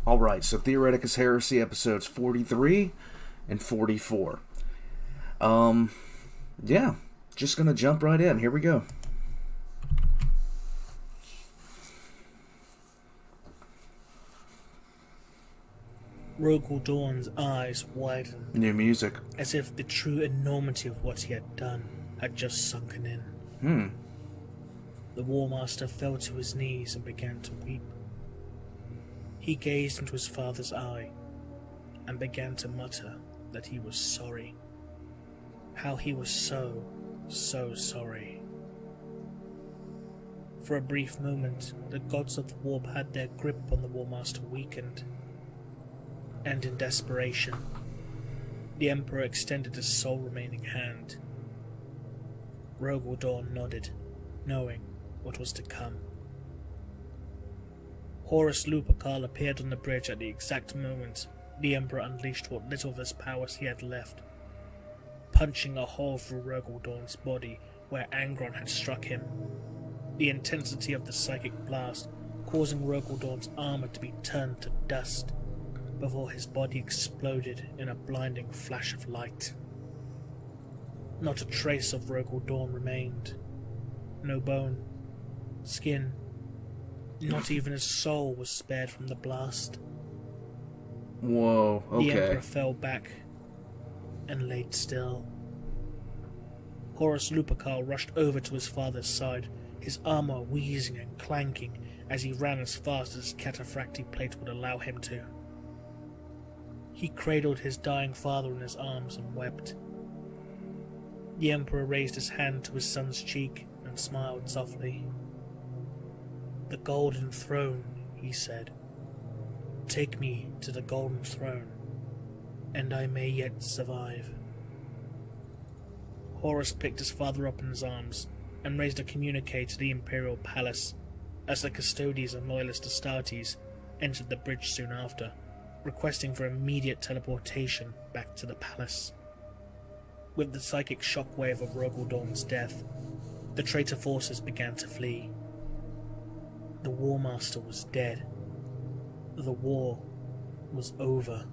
Alright, so Theoreticus Heresy episodes 43 and 44. Yeah, just gonna jump right in. Here we go. Rogel Dawn's eyes widened, New music. as if the true enormity of what he had done had just sunken in. The War Master fell to his knees and began to weep. He gazed into his father's eye and began to mutter that he was sorry. How he was so sorry. For a brief moment, the gods of the warp had their grip on the War Master weakened, and in desperation, the Emperor extended his sole remaining hand. Rogel Dawn nodded, knowing what was to come. Horus Lupercal appeared on the bridge at the exact moment the Emperor unleashed what little of his powers he had left, punching a hole through Rogel Dawn's body where Angron had struck him, the intensity of the psychic blast causing Rogel Dawn's armor to be turned to dust before his body exploded in a blinding flash of light. Not a trace of Rogel Dawn remained. No bone, skin, not even his soul was spared from the blast. Whoa, okay. The Emperor fell back and laid still. Horus Lupercal rushed over to his father's side, his armor wheezing and clanking as he ran as fast as his cataphractii plate would allow him to. He cradled his dying father in his arms and wept. The Emperor raised his hand to his son's cheek and smiled softly. "The Golden Throne," he said. "Take me to the Golden Throne, and I may yet survive." Horus picked his father up in his arms and raised a communique to the Imperial Palace as the Custodes and Loyalist Astartes entered the bridge soon after, requesting for immediate teleportation back to the palace. With the psychic shockwave of Rogel Dawn's death, the traitor forces began to flee. The War Master was dead. The war was over.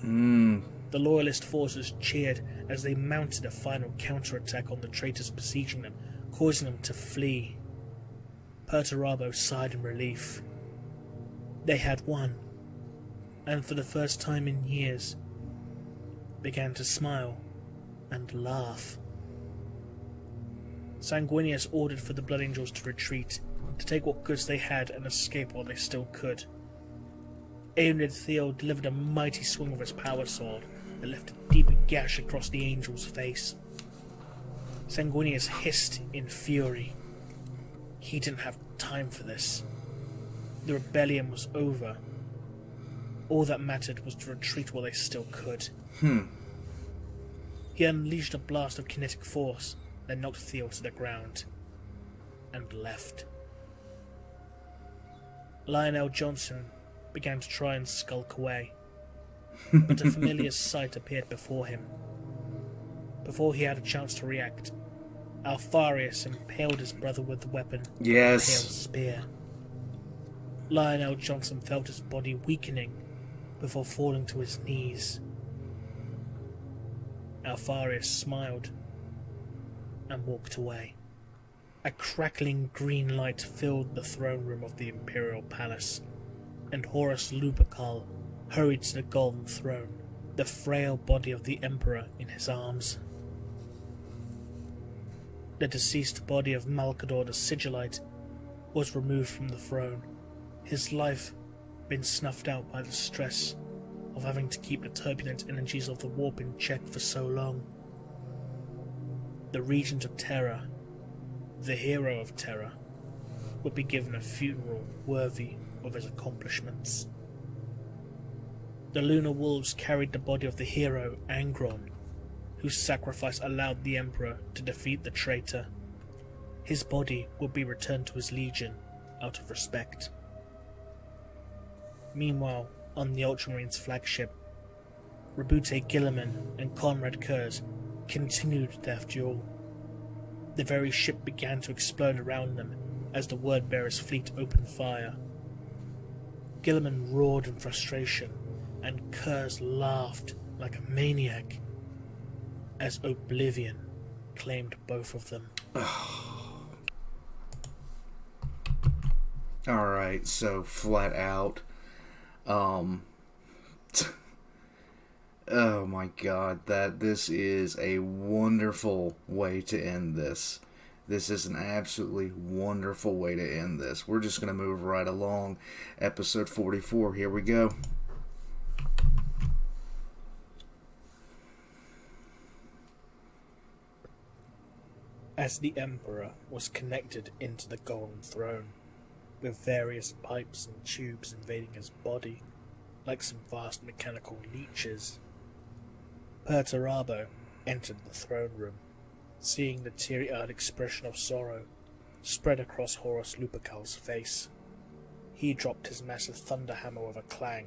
The Loyalist forces cheered as they mounted a final counterattack on the traitors besieging them, causing them to flee. Perturabo sighed in relief. They had won, and for the first time in years, began to smile and laugh. Sanguinius ordered for the Blood Angels to retreat, to take what goods they had and escape while they still could. Aeonid Theo delivered a mighty swing of his power sword that left a deep gash across the angel's face. Sanguinius hissed in fury. He didn't have time for this. The rebellion was over. All that mattered was to retreat while they still could. He unleashed a blast of kinetic force that knocked Theo to the ground, and left. Lionel Johnson began to try and skulk away, but a familiar sight appeared before him. Before he had a chance to react, Alpharius impaled his brother with the weapon of a pale spear. Lionel Johnson felt his body weakening before falling to his knees. Alpharius smiled and walked away. A crackling green light filled the throne room of the Imperial Palace, and Horus Lupercal hurried to the Golden Throne, the frail body of the Emperor in his arms. The deceased body of Malcador the Sigillite was removed from the throne, his life been snuffed out by the stress of having to keep the turbulent energies of the warp in check for so long. The Regent of Terror, the hero of Terror, would be given a funeral worthy of his accomplishments. The Lunar Wolves carried the body of the hero Angron, whose sacrifice allowed the Emperor to defeat the traitor. His body would be returned to his legion out of respect. Meanwhile, on the Ultramarines' flagship, Rabute Gilliman and Conrad Kurz continued their duel. The very ship began to explode around them as the Word-Bearer's fleet opened fire. Gilliman roared in frustration, and Kurz laughed like a maniac, as oblivion claimed both of them. Alright, so flat out. Oh my god, this is a wonderful way to end this. This is an absolutely wonderful way to end this. We're just going to move right along. Episode 44, here we go. As the Emperor was connected into the Golden Throne, with various pipes and tubes invading his body, like some vast mechanical leeches, Perturabo entered the throne room, seeing the teary-eyed expression of sorrow spread across Horus Lupercal's face. He dropped his massive thunder hammer with a clang,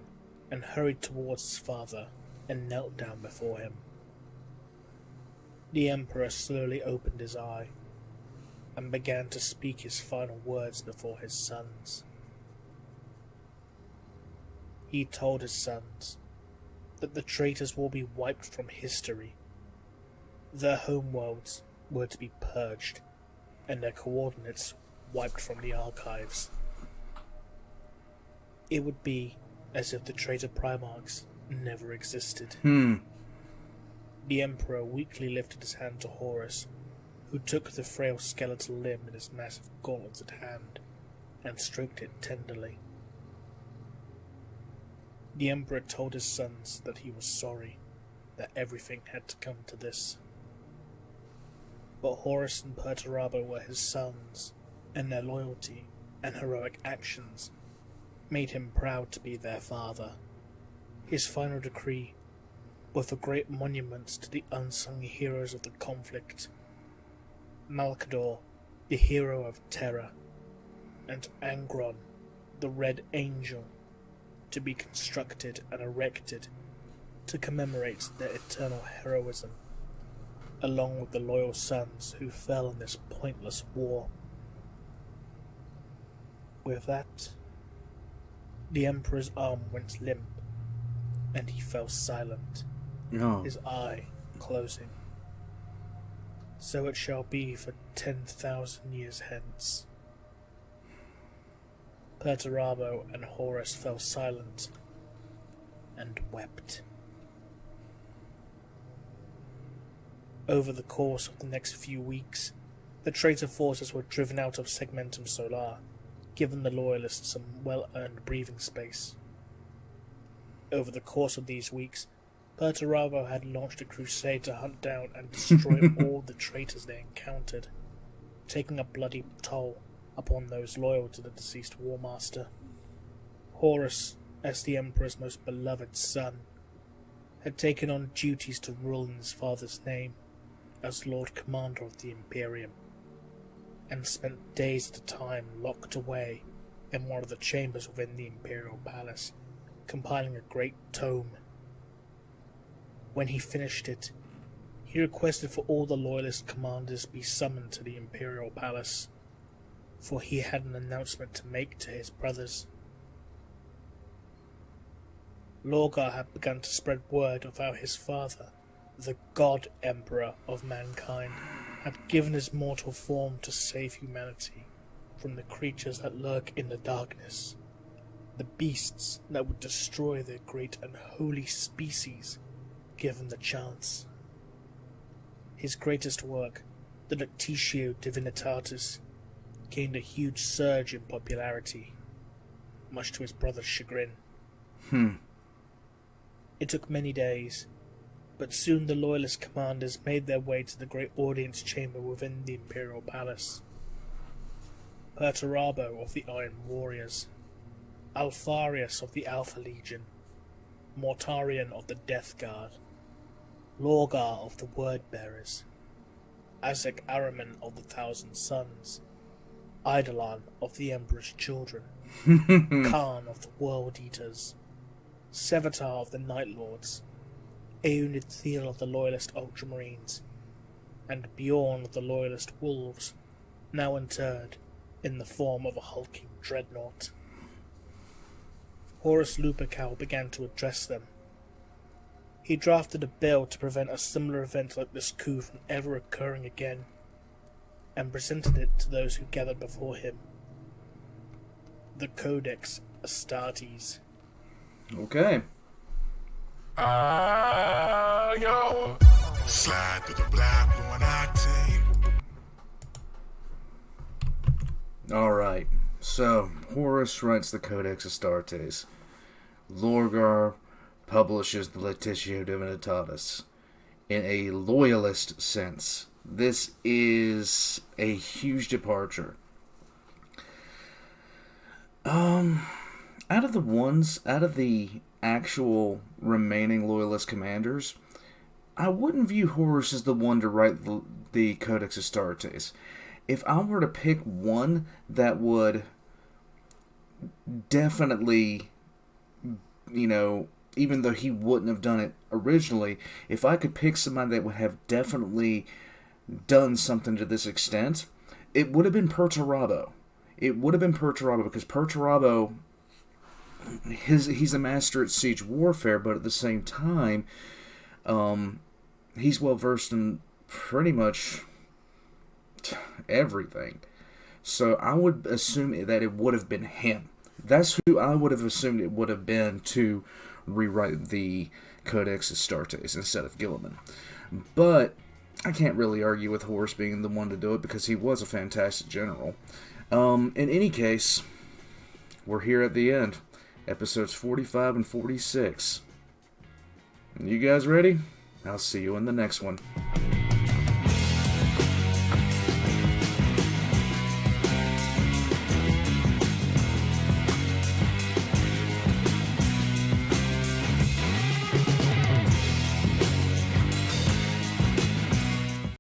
and hurried towards his father, and knelt down before him. The Emperor slowly opened his eye, and began to speak his final words before his sons. He told his sons that the traitors will be wiped from history. Their homeworlds were to be purged, and their coordinates wiped from the archives. It would be as if the traitor Primarchs never existed. The Emperor weakly lifted his hand to Horus, who took the frail skeletal limb in his massive gauntleted hand, and stroked it tenderly. The Emperor told his sons that he was sorry that everything had to come to this. But Horus and Perturabo were his sons, and their loyalty and heroic actions made him proud to be their father. His final decree were for great monuments to the unsung heroes of the conflict: Malkador, the hero of terror, and Angron, the Red Angel, to be constructed and erected to commemorate their eternal heroism, along with the loyal sons who fell in this pointless war. With that, the Emperor's arm went limp, and he fell silent, his eye closing. So it shall be for 10,000 years hence. Perturabo and Horus fell silent and wept. Over the course of the next few weeks, the traitor forces were driven out of Segmentum Solar, giving the Loyalists some well-earned breathing space. Over the course of these weeks, Perturabo had launched a crusade to hunt down and destroy all the traitors they encountered, taking a bloody toll upon those loyal to the deceased War Master. Horus, as the Emperor's most beloved son, had taken on duties to rule in his father's name as Lord Commander of the Imperium, and spent days at a time locked away in one of the chambers within the Imperial Palace, compiling a great tome. When he finished it, he requested for all the Loyalist commanders be summoned to the Imperial Palace, for he had an announcement to make to his brothers. Lorgar had begun to spread word of how his father, the God Emperor of mankind, had given his mortal form to save humanity from the creatures that lurk in the darkness, the beasts that would destroy their great and holy species given the chance. His greatest work, the Lectitio Divinitatis, gained a huge surge in popularity, much to his brother's chagrin. It took many days, but soon the Loyalist commanders made their way to the great audience chamber within the Imperial Palace. Perturabo of the Iron Warriors, Alfarius of the Alpha Legion, Mortarion of the Death Guard, Lorgar of the Word Bearers, Azek Araman of the Thousand Sons, Eidolon of the Emperor's Children, Khan of the World Eaters, Sevatar of the Night Lords, Eunid Thiel of the Loyalist Ultramarines, and Bjorn of the Loyalist Wolves, now interred in the form of a hulking dreadnought. Horus Lupercal began to address them. He drafted a bill to prevent a similar event like this coup from ever occurring again, and presented it to those who gathered before him. The Codex Astartes. Okay. Yo. Slide through the black one octane. Alright, so Horus writes the Codex Astartes. Lorgar publishes the Laetitia Divinitatis. In a loyalist sense, this is a huge departure. Out of the actual remaining loyalist commanders, I wouldn't view Horus as the one to write the Codex Astartes. If I were to pick one that would definitely, even though he wouldn't have done it originally, if I could pick somebody that would have definitely done something to this extent, it would have been Perturabo. It would have been Perturabo, because Perturabo, he's a master at siege warfare, but at the same time, he's well versed in pretty much everything. So I would assume that it would have been him. That's who I would have assumed it would have been to rewrite the Codex Astartes instead of Gilliman. But I can't really argue with Horus being the one to do it, because he was a fantastic general. In any case, we're here at the end. Episodes 45 and 46. You guys ready? I'll see you in the next one.